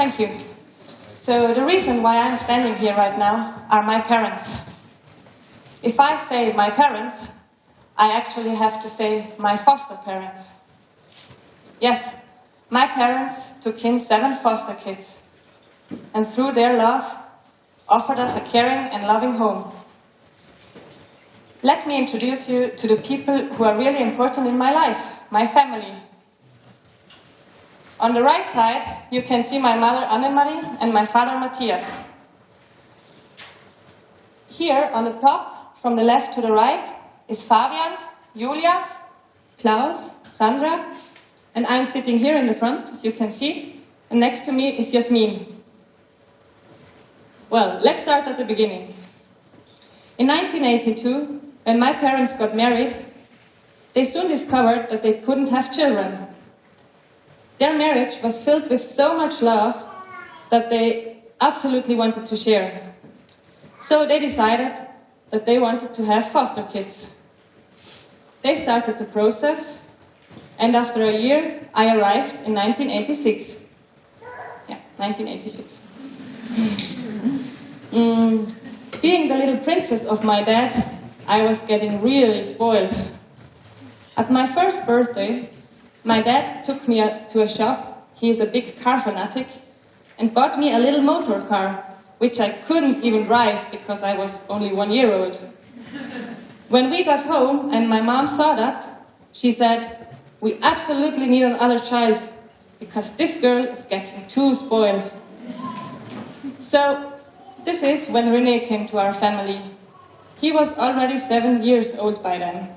Thank you. So the reason why I'm standing here right now are my parents. If I say my parents, I actually have to say my foster parents. Yes, my parents took in 7 foster kids, and through their love, offered us a caring and loving home. Let me introduce you to the people who are really important in my life, my family. On the right side, you can see my mother Annemarie and my father Matthias. Here on the top, from the left to the right, is Fabian, Julia, Klaus, Sandra, and I'm sitting here in the front, as you can see, and next to me is Jasmin. Well, let's start at the beginning. In 1982, when my parents got married, they soon discovered that they couldn't have children. Their marriage was filled with so much love that they absolutely wanted to share. So they decided that they wanted to have foster kids. They started the process, and after a year, I arrived in 1986. Yeah, 1986. Being the little princess of my dad, I was getting really spoiled. At my first birthday, my dad took me to a shop, he is a big car fanatic, and bought me a little motor car, which I couldn't even drive because I was only 1 year old. When we got home and my mom saw that, she said, "We absolutely need another child, because this girl is getting too spoiled." So, this is when René came to our family. He was already 7 years old by then.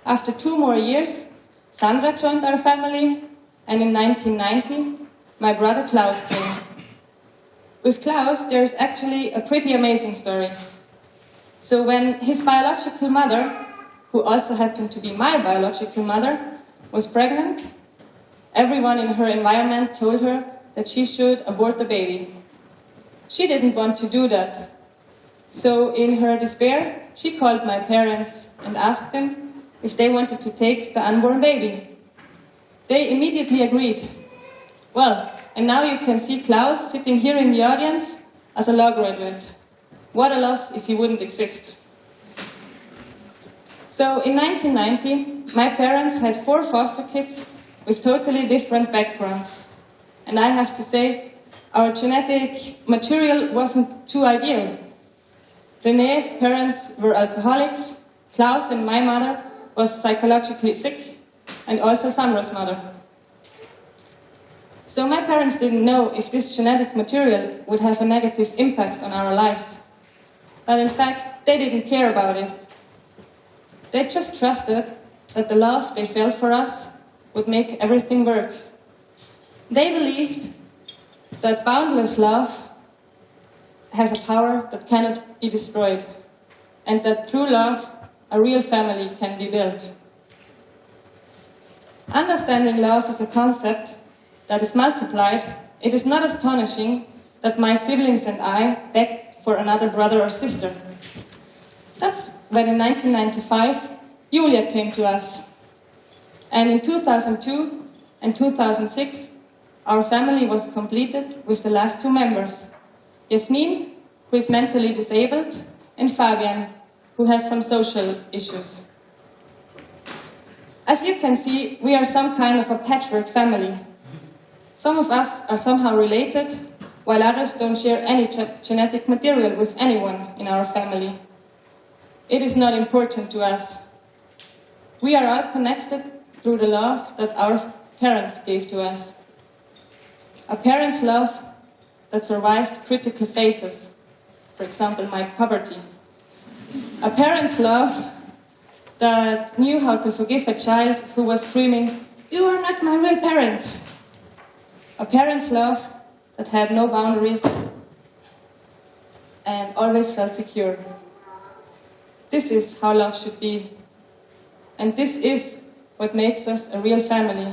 After 2 more years, Sandra joined our family, and in 1990, my brother Klaus came. With Klaus, there is actually a pretty amazing story. So when his biological mother, who also happened to be my biological mother, was pregnant, everyone in her environment told her that she should abort the baby. She didn't want to do that. So in her despair, she called my parents and asked them if they wanted to take the unborn baby. They immediately agreed. Well, and now you can see Klaus sitting here in the audience as a law graduate. What a loss if he wouldn't exist. So in 1990, my parents had 4 foster kids with totally different backgrounds. And I have to say, our genetic material wasn't too ideal. René's parents were alcoholics, Klaus and my mother was psychologically sick, and also Sandra's mother. So my parents didn't know if this genetic material would have a negative impact on our lives. But in fact, they didn't care about it. They just trusted that the love they felt for us would make everything work. They believed that boundless love has a power that cannot be destroyed, and that through love, a real family can be built. Understanding love as a concept that is multiplied, it is not astonishing that my siblings and I begged for another brother or sister. That's when in 1995, Julia came to us. And in 2002 and 2006, our family was completed with the last 2 members, Jasmin, who is mentally disabled, and Fabian, who has some social issues. As you can see, we are some kind of a patchwork family. Some of us are somehow related, while others don't share any genetic material with anyone in our family. It is not important to us. We are all connected through the love that our parents gave to us. A parent's love that survived critical phases, for example, my puberty. A parent's love that knew how to forgive a child who was screaming, "You are not my real parents." A parent's love that had no boundaries and always felt secure. This is how love should be. And this is what makes us a real family.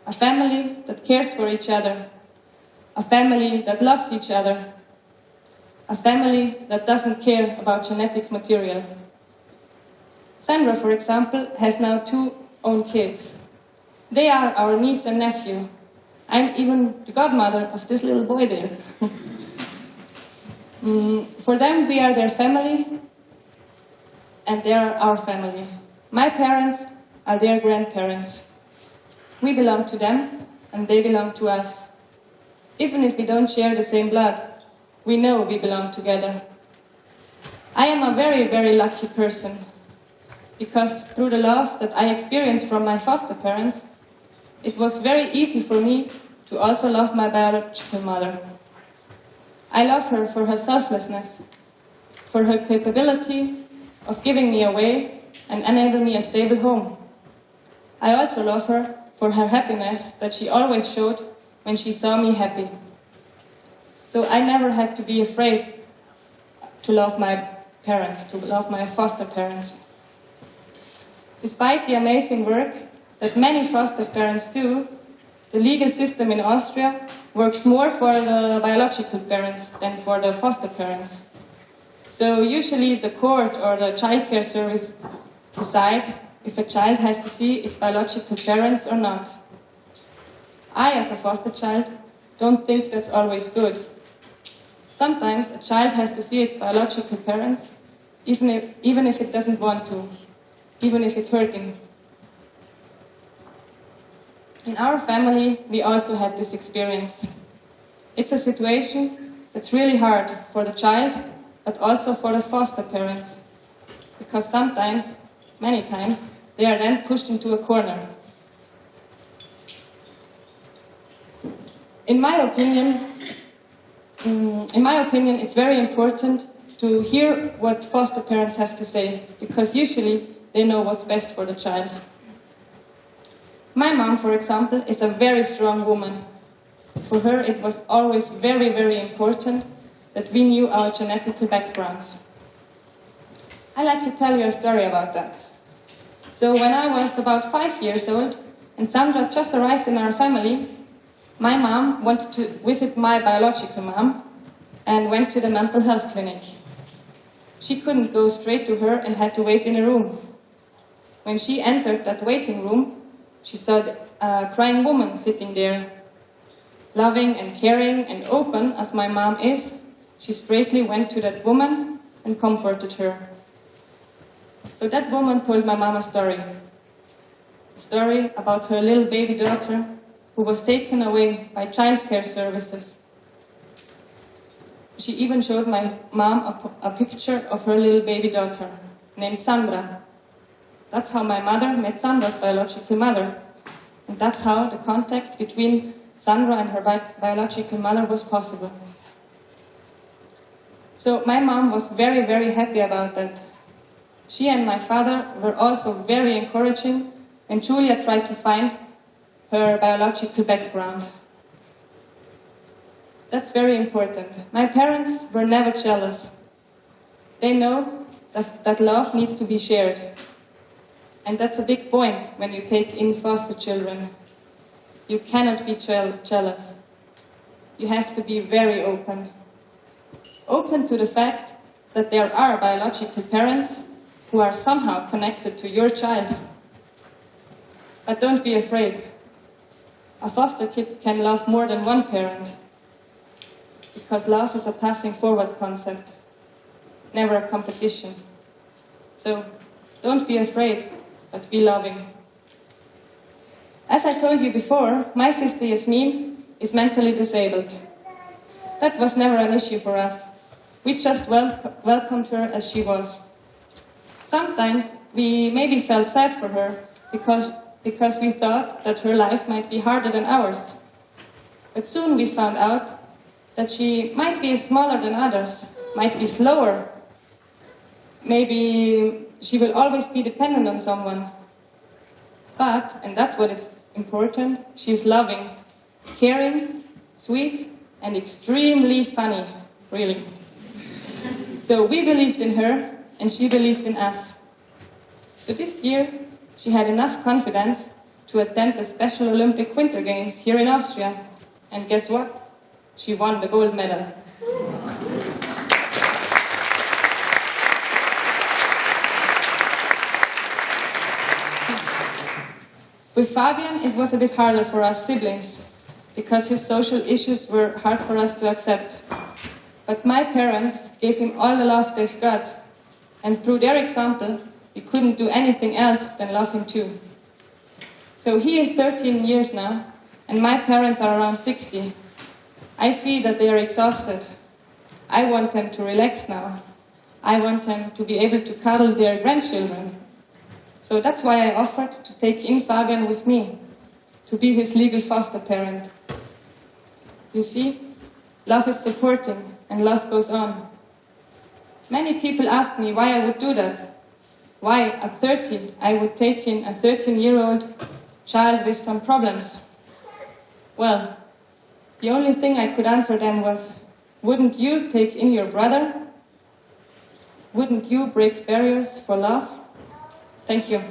A family that cares for each other. A family that loves each other. A family that doesn't care about genetic material. Sandra, for example, has now 2 own kids. They are our niece and nephew. I'm even the godmother of this little boy there. For them, we are their family, and they are our family. My parents are their grandparents. We belong to them, and they belong to us. Even if we don't share the same blood, we know we belong together. I am a very, very lucky person, because through the love that I experienced from my foster parents, it was very easy for me to also love my biological mother. I love her for her selflessness, for her capability of giving me away and enabling me a stable home. I also love her for her happiness that she always showed when she saw me happy. So I never had to be afraid to love my parents, to love my foster parents. Despite the amazing work that many foster parents do, the legal system in Austria works more for the biological parents than for the foster parents. So usually the court or the child care service decide if a child has to see its biological parents or not. I, as a foster child, don't think that's always good. Sometimes a child has to see its biological parents, even if it doesn't want to, even if it's hurting. In our family, we also had this experience. It's a situation that's really hard for the child, but also for the foster parents, because sometimes, many times, they are then pushed into a corner. In my opinion, it's very important to hear what foster parents have to say, because usually they know what's best for the child. My mom, for example, is a very strong woman. For her, it was always very, very important that we knew our genetic backgrounds. I'd like to tell you a story about that. So when I was about 5 years old, and Sandra just arrived in our family, my mom wanted to visit my biological mom and went to the mental health clinic. She couldn't go straight to her and had to wait in a room. When she entered that waiting room, she saw a crying woman sitting there. Loving and caring and open as my mom is, she straightly went to that woman and comforted her. So that woman told my mom a story about her little baby daughter who was taken away by child care services. She even showed my mom a picture of her little baby daughter, named Sandra. That's how my mother met Sandra's biological mother. And that's how the contact between Sandra and her biological mother was possible. So my mom was very, very happy about that. She and my father were also very encouraging when Julia tried to find her biological background. That's very important. My parents were never jealous. They know that love needs to be shared. And that's a big point when you take in foster children. You cannot be jealous. You have to be very open. Open to the fact that there are biological parents who are somehow connected to your child. But don't be afraid. A foster kid can love more than one parent, because love is a passing forward concept, never a competition. So don't be afraid, but be loving. As I told you before, my sister Yasmin is mentally disabled. That was never an issue for us. We just welcomed her as she was. Sometimes we maybe felt sad for her because we thought that her life might be harder than ours. But soon we found out that she might be smaller than others, might be slower. Maybe she will always be dependent on someone. But, and that's what is important, she is loving, caring, sweet, and extremely funny, really. So we believed in her, and she believed in us. So this year, she had enough confidence to attend the Special Olympic Winter Games here in Austria. And guess what? She won the gold medal. With Fabian, it was a bit harder for us siblings. because his social issues were hard for us to accept. But my parents gave him all the love they've got, and through their example, we couldn't do anything else than love him too. So he is 13 years now, and my parents are around 60. I see that they are exhausted. I want them to relax now. I want them to be able to cuddle their grandchildren. So that's why I offered to take in Fabian with me, to be his legal foster parent. You see, love is supporting, and love goes on. Many people ask me why I would do that. Why, at 30, I would take in a 13-year-old child with some problems. Well, the only thing I could answer them was, wouldn't you take in your brother? Wouldn't you break barriers for love? Thank you.